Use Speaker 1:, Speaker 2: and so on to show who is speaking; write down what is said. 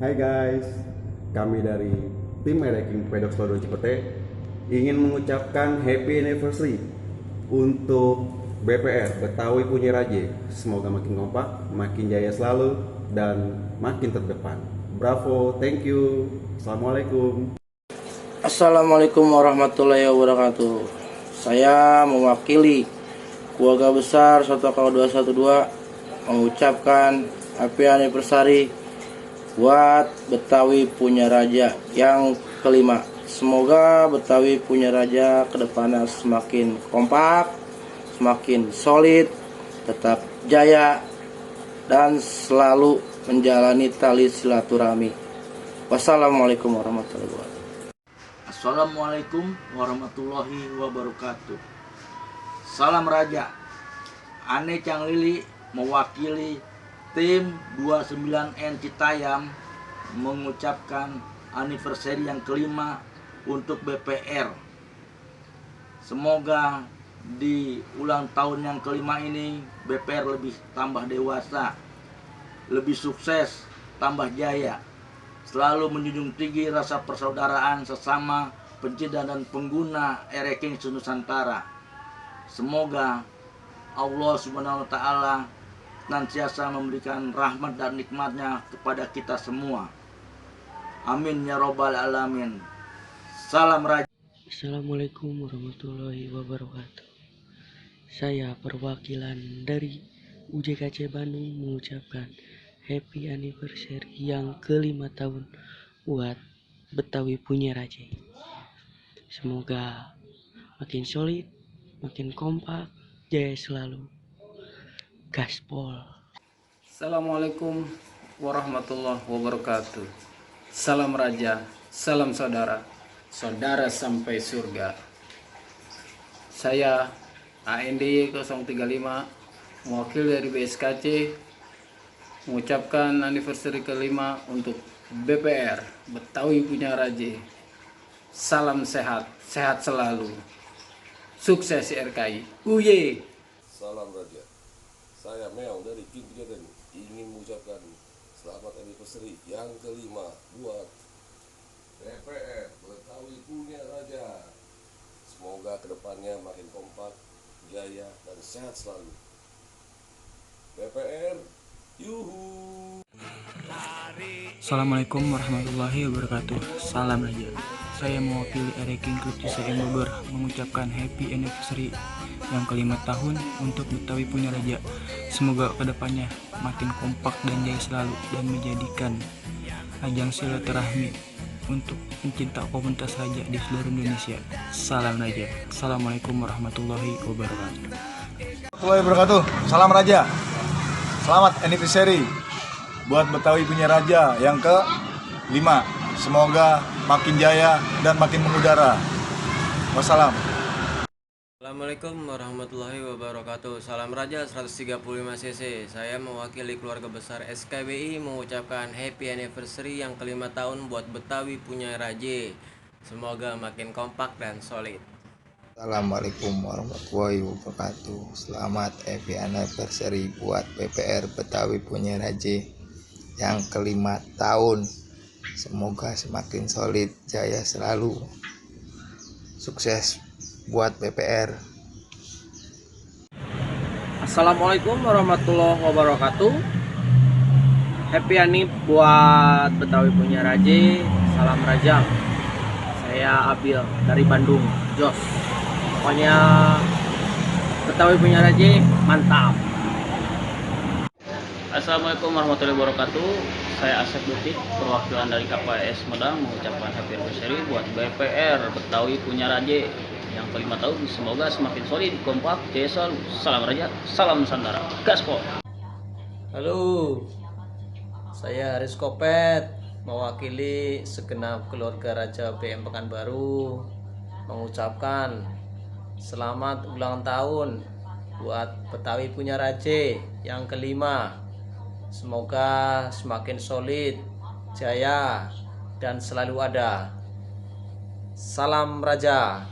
Speaker 1: Hai guys, kami dari tim Ereking Pedok Selodo Cipete ingin mengucapkan happy anniversary untuk BPR Betawi Punya Raje. Semoga makin kompak, makin jaya selalu, dan makin terdepan. Bravo, thank you. Assalamualaikum.
Speaker 2: Assalamualaikum warahmatullahi wabarakatuh. Saya mewakili keluarga besar Sotokau 212 mengucapkan happy anniversary buat Betawi Punya Raja yang kelima. Semoga Betawi Punya Raja kedepannya semakin kompak, semakin solid, tetap jaya, dan selalu menjalani tali silaturahmi. Wassalamualaikum warahmatullahi wabarakatuh.
Speaker 3: Assalamualaikum warahmatullahi wabarakatuh. Salam Raja. Ane Cang Lili mewakili tim 29N Citayam mengucapkan anniversary yang kelima untuk BPR. Semoga di ulang tahun yang kelima ini BPR lebih tambah dewasa, lebih sukses, tambah jaya, selalu menjunjung tinggi rasa persaudaraan sesama pencinta dan pengguna Ereking Nusantara. Semoga Allah Subhanahu wa Ta'ala senantiasa memberikan rahmat dan nikmatnya kepada kita semua. Amin ya robbal alamin. Salam Raja.
Speaker 4: Assalamualaikum warahmatullahi wabarakatuh. Saya perwakilan dari UJKC Bandung mengucapkan happy anniversary yang kelima tahun buat Betawi Punya Raja. Semoga makin solid, makin kompak, jaya selalu. Gaspol.
Speaker 5: Assalamualaikum warahmatullahi wabarakatuh. Salam Raja, salam saudara, saudara sampai surga. Saya ANDY 035, mewakili dari BSKC, mengucapkan anniversary kelima untuk BPR Betawi Punya Raja. Salam sehat, sehat selalu. Sukses RKI. Uye.
Speaker 6: Salam Raja. Saya Meong dari King Tigaten ingin mengucapkan selamat anniversary yang kelima buat BPR Betawi Punya Raja. Semoga kedepannya makin kompak, jaya, dan sehat selalu. BPR, yuhu.
Speaker 7: Assalamualaikum warahmatullahi wabarakatuh. Salam Raja. Saya mewakili Ereking Klub CSM Bogor mengucapkan happy anniversary yang kelima tahun untuk Betawi Punya Raja. Semoga kedepannya makin kompak dan jaya selalu dan menjadikan ajang silaturahmi untuk pencinta komunitas raja di seluruh Indonesia. Salam Raja. Assalamualaikum warahmatullahi wabarakatuh.
Speaker 8: Salam Raja. Selamat anniversary buat Betawi Punya Raja yang ke-5. Semoga makin jaya dan makin mengudara. Wassalam.
Speaker 9: Assalamualaikum warahmatullahi wabarakatuh. Salam Raja 135 cc. Saya mewakili keluarga besar SKBI mengucapkan happy anniversary yang kelima tahun buat Betawi Punya Raja. Semoga makin kompak dan solid.
Speaker 10: Assalamualaikum warahmatullahi wabarakatuh. Selamat happy anniversary buat BPR Betawi Punya Raja yang kelima tahun. Semoga semakin solid, jaya selalu. Sukses buat BPR.
Speaker 2: Assalamualaikum warahmatullahi wabarakatuh. Happy Anniv buat Betawi Punya Raja. Salam Raja. Saya Abil dari Bandung, Jos. Pokoknya Betawi Punya Raja mantap.
Speaker 5: Assalamualaikum warahmatullahi wabarakatuh. Saya Asep Dutik, perwakilan dari KPS Medang mengucapkan happy anniversary buat BPR Betawi Punya Raja yang kelima tahun. Semoga semakin solid, kompak, jaya selalu. Salam Raja, salam Nusantara. Gaspol.
Speaker 11: Halo, saya Haris Kopet, mewakili segenap keluarga Raja BM Pekanbaru, mengucapkan selamat ulang tahun buat Betawi Punya Raja yang kelima. Semoga semakin solid, jaya, dan selalu ada. Salam Raja.